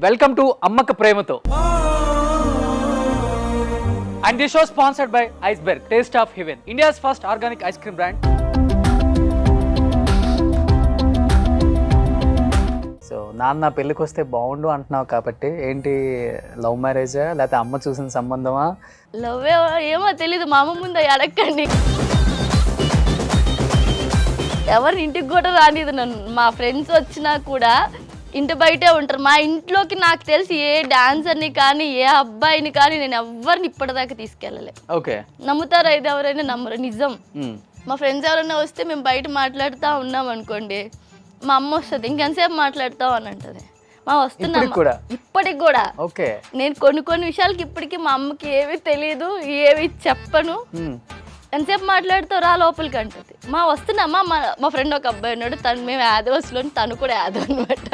Welcome to అమ్మక ప్రేమతో. And this show sponsored by Iceberg, Taste of Heaven, India's first organic ice cream brand. So నాన్న పెళ్ళికి వస్తే బాగుండు అంటున్నావు కాబట్టి ఏంటి లవ్ మ్యారేజా లేకపోతే అమ్మ చూసిన సంబంధమా? లవ్ ఏమో తెలీదు, మా అమ్మ ముందు అడగండి. ఎవరిని ఇంటికి కూడా రానిది నన్ను. మా ఫ్రెండ్స్ వచ్చినా కూడా ఇంటి బయటే ఉంటారు. మా ఇంట్లోకి నాకు తెలిసి ఏ డాన్సర్ని కానీ ఏ అబ్బాయిని కానీ నేను ఎవరిని ఇప్పటిదాకా తీసుకెళ్ళలే. ఓకే, నమ్ముతారా ఇది? ఎవరైనా నమ్మరు, నిజం. మా ఫ్రెండ్స్ ఎవరైనా వస్తే మేము బయట మాట్లాడుతూ ఉన్నాం అనుకోండి, మా అమ్మ వస్తుంది, ఇంకెంతసేపు మాట్లాడతావు అని అంటది. మా వస్తున్నా ఇప్పటికి కూడా. ఓకే, నేను కొన్ని విషయాలకి ఇప్పటికీ మా అమ్మకి ఏవి తెలియదు, ఏవి చెప్పను. ఎంతసేపు మాట్లాడుతావు రా లోపలికి అంటది. మా వస్తున్నామ్మా, మా ఫ్రెండ్ ఒక అబ్బాయి ఉన్నాడు, తను మేము యాదవస్లో, తను కూడా యాదవ్ అనమాట.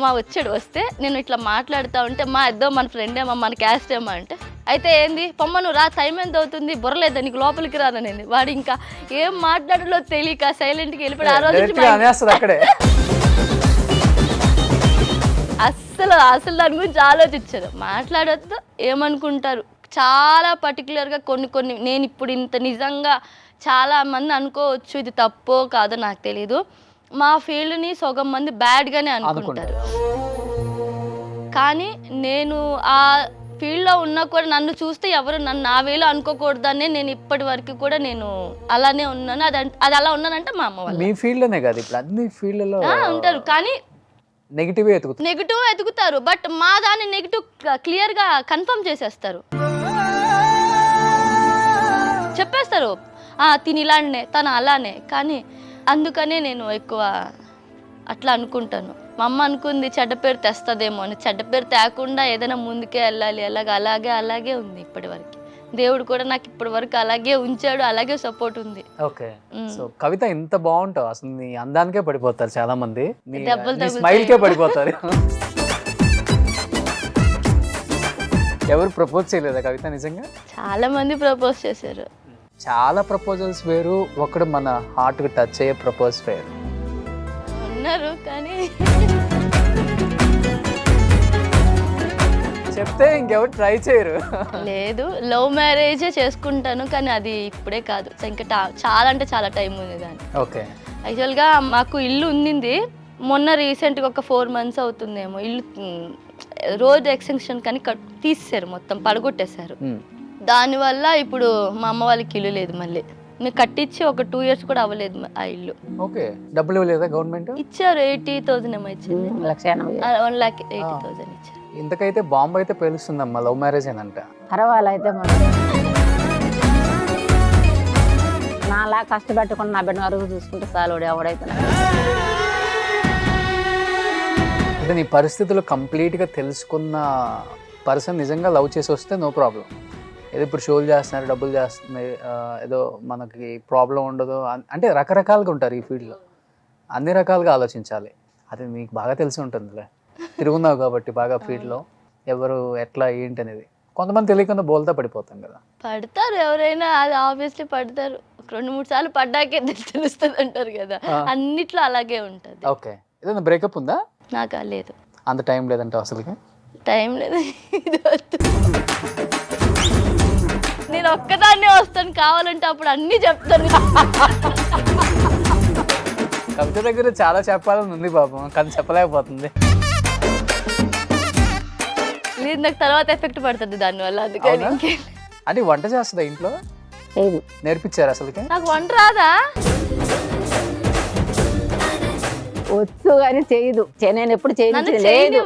మా వచ్చాడు, వస్తే నేను ఇట్లా మాట్లాడుతూ ఉంటే మా ఇద్దో మన ఫ్రెండ్ ఏమో మన క్యాస్ట్ ఏమో అంటే, అయితే ఏంది పొమ్మ నువ్వు రా, టైం ఎంత అవుతుంది, బుర్రలేదా నీకు, లోపలికి రాననేది. వాడు ఇంకా ఏం మాట్లాడాలో తెలియక సైలెంట్కి వెళ్ళిపోయి. ఆ రోజు అక్కడే అసలు దాని గురించి ఆలోచించదు. మాట్లాడొద్దు, ఏమనుకుంటారు. చాలా పర్టికులర్గా కొన్ని నేను ఇప్పుడు ఇంత నిజంగా చాలామంది అనుకోవచ్చు ఇది తప్పో కాదో నాకు తెలీదు, మా ఫీల్డ్ని సగం మంది బ్యాడ్గానే అనుకుంటారు. కానీ నేను ఆ ఫీల్డ్లో ఉన్నా కూడా నన్ను చూస్తే ఎవరు నన్ను నా వేలో అనుకోకూడదని నేను ఇప్పటి వరకు కూడా నేను అలానే ఉన్నాను. అది అలా ఉన్నానంటే మా అమ్మ వాళ్ళు. మీ ఫీల్డ్లోనే కాదు, ఇప్పుడు అన్ని ఫీల్డ్లో ఉంటారు, కానీ నెగిటివ్ ఎతుకుతారు. బట్ మా దాన్ని నెగిటివ్ క్లియర్గా కన్ఫర్మ్ చేసేస్తారు, చెప్పేస్తారు. తిని ఇలానే, తను అలానే. కానీ అందుకనే నేను ఎక్కువ అట్లా అనుకుంటాను. మా అమ్మ అనుకుంది చెడ్డ పేరు తెస్తుందేమో అని. చెడ్డ పేరు తేకుండా ఏదైనా ముందుకే వెళ్ళాలి, అలాగే ఉంది ఇప్పటి వరకు. దేవుడు కూడా నాకు ఇప్పటి వరకు అలాగే ఉంచాడు, అలాగే సపోర్ట్ ఉంది. ఓకే, సో కవిత ఇంత బాగుంటావు, అసలు నీ అందానికే పడిపోతారు చాలా మంది, దెబ్బలు స్మైల్కే పడిపోతారు. ఎవరు ప్రపోజ్ చేయలేదా కవిత? నిజంగా చాలా మంది ప్రపోజ్ చేశారు. చాలా ప్రపోజల్స్ వేరు, ఒకడు మన హార్ట్ కి టచ్ అయ్యే ప్రపోజ్ వేరు. ఉన్నారు కానీ చెప్తే ఇంకెవరు ట్రై చేయరు. లేదు, లవ్ మ్యారేజే చేసుకుంటాను, కానీ అది ఇప్పుడే కాదు, ఇంకా చాలా అంటే చాలా టైం ఉంది దాన్ని. ఓకే, యాక్చువల్గా మాకు ఇల్లు ఉండింది, మొన్న రీసెంట్గా ఒక 4 months అవుతుందేమో ఇల్లు రోడ్ ఎక్స్టెన్షన్ కానీ తీసేశారు, మొత్తం పడగొట్టేశారు. దానివల్ల ఇప్పుడు మా అమ్మ వాళ్ళకి ఇల్లు లేదు. మళ్ళీ నేను కట్టించి ఒక 2 years కూడా అవ్వలేదు ఆ ఇల్లు. ఓకే, డబ్బులు ఇవ్వలేదా గవర్నమెంట్? ఇచ్చారు, 80,000 ఏమో ఇచ్చింది, 1,80,000 ఇచ్చారు. ఇంతకైతే బాంబు అయితే పేలుస్తుందమ్మా, లవ్ మ్యారేజ్ ఏనంట. పర్వాలైతే నాలా కష్టపెట్టకుండా నా బిడ్డ వరకు చూసుకుంటే చాలు, ఎవడైతే. అంటే నీ పరిస్థితులు కంప్లీట్గా తెలుసుకున్న పర్సన్ నిజంగా లవ్ చేసి వస్తే నో ప్రాబ్లం. ఏదో ఇప్పుడు షోలు చేస్తున్నారు, డబ్బులు చేస్తున్నాయి, ఏదో మనకి ప్రాబ్లం ఉండదు అంటే రకరకాలుగా ఉంటారు ఈ ఫీల్డ్లో. అన్ని రకాలుగా ఆలోచించాలి, అది నీకు బాగా తెలిసి ఉంటుందిలే, తిరుగున్నావు కాబట్టి బాగా ఫీల్డ్లో ఎవరు ఎట్లా ఏంటి అనేది. కొంతమంది తెలియకుండా బోల్తా పడిపోతాం కదా. పడతారు ఎవరైనా, అది ఆబ్వియస్లీ పడతారు. 2-3 సార్లు పడ్డాకే తెలుస్తుంది అంటారు కదా, అన్నిట్లో అలాగే ఉంటుంది. ఓకే, ఏదైనా బ్రేకప్ ఉందా? నాకు లేదు, అంత టైం లేదంటే అసలుకి టైం లేదు. ఇది వద్దు, నేను ఒక్కదాన్నే వస్తాను, కావాలంటే అప్పుడు అన్నీ చెప్తాను. కవిత దగ్గర చాలా చెప్పాలని ఉంది పాపం, కానీ చెప్పలేకపోతుంది. లేదు, నాకు తర్వాత ఎఫెక్ట్ పడుతుంది దానివల్ల, అందుకని. అంటే వంట చేస్తుందా ఇంట్లో? నేర్పించారు అసలుకి? నాకు వంట రాదా? వచ్చు కానీ చేయదు. నేను ఎప్పుడు చేయించింది లేదు,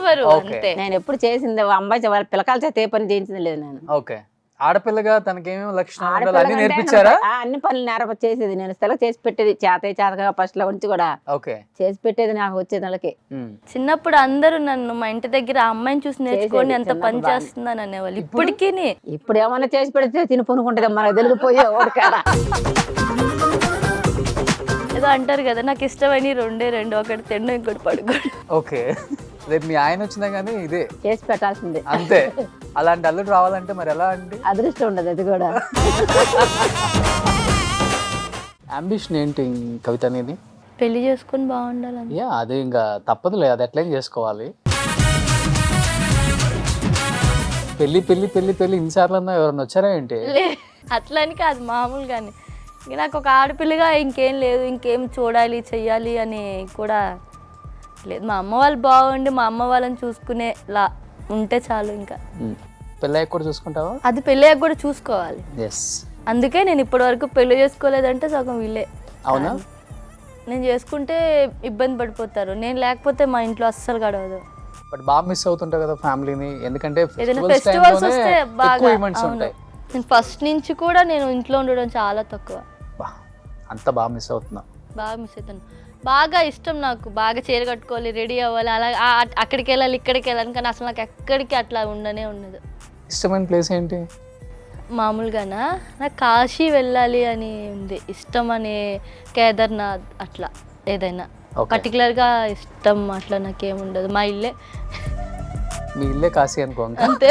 నేను ఎప్పుడు చేసింది అమ్మాయి వాళ్ళ పిల్లకాయల చేత ఏ పని చేయించింది లేదు నేను. ఓకే, ఆడపిల్లగా తనకేమేమి లక్షణాలు అన్ని నేర్పించారా? అన్ని పనులు చేసేది నేను, సెలవు చేసి పెట్టేది, చేతగా ఫస్ట్ లో ఉంచి కూడా చేసి పెట్టేది నాకు వచ్చే నెలకి. చిన్నప్పుడు అందరూ నన్ను మా ఇంటి దగ్గర ఆ అమ్మాయిని చూసి నేర్చుకోండి ఎంత పని చేస్తుందని అనేవాళ్ళు. ఇప్పటికీ ఇప్పుడు ఏమైనా చేసి పెడితే తిని పొనుకుంటుంది, మనకు తెలిగిపోయే ఓడికాడ. ఏదో అంటారు కదా, నాకు ఇష్టమని 2 ఒకటి తిండి, ఇంకోటి పడుకోండి. ఓకే, రేపు మీ ఆయన వచ్చినా గానీ ఇదే చేసి పెట్టాల్సిందే. అంతే, అలాంటి అల్లుడు రావాలంటే మరి ఎలా అండి? అదృష్టం ఉండదు అది కూడా. అంబిషన్ ఏంటి కవిత అనేది? పెళ్లి చేసుకుని బాగుండాలని. అది ఇంకా తప్పదులే, అది ఎట్లయినా చేసుకోవాలి. పెళ్ళి పెళ్ళి పెళ్ళి పెళ్ళి ఇన్నిసార్లు అన్నా ఎవరన్నా వచ్చారా ఏంటి? అట్లా అని కాదు, మామూలుగానే. ఇంక నాకు ఒక ఆడపిల్లగా ఇంకేం లేదు, ఇంకేం చూడాలి చెయ్యాలి అని కూడా లేదు. మా అమ్మ వాళ్ళు బాగుండి మా అమ్మ వాళ్ళని చూసుకునేలా ఉంటే చాలు. ఇంకా పెళ్ళయ్యాక కూడా చూసుకుంటావా? అది పెళ్ళయ్యాక కూడా చూసుకోవాలి. ఎస్. అందుకే నేను ఇప్పటి వరకు పెళ్లి చేసుకోలేదంటే సగం వీళ్ళే. అవునా? నేను చేసుకుంటే ఇబ్బంది పడిపోతారు, నేను లేకపోతే మా ఇంట్లో అస్సలు గడవదు. బట్ బాగా మిస్ అవుతుంటావు కదా ఫ్యామిలీని, ఎందుకంటే ఏదైనా ఫెస్టివల్స్ వస్తే బాగా. ఉంటాయి. నేను ఫస్ట్ నుంచి కూడా నేను ఇంట్లో ఉండడం చాలా తక్కువ. అంత బాగా మిస్ అవుతున్నా. బాగా మిస్ అవుతాను. బాగా ఇష్టం నాకు, బాగా చీర కట్టుకోవాలి, రెడీ అవ్వాలి, అలా అక్కడికి వెళ్ళాలి ఇక్కడికి వెళ్ళాలి, కానీ అసలు నాకు ఎక్కడికి అట్లా ఉండదు. ఇష్టమైన ప్లేస్ ఏంటి? మామూలుగానా నాకు కాశీ వెళ్ళాలి అని ఉంది ఇష్టం, అని కేదార్నాథ్ అట్లా ఏదైనా పర్టికులర్గా ఇష్టం అట్లా నాకేముండదు. మా ఇల్లే, మీ ఇల్లే కాశీ అనుకో. అంతే.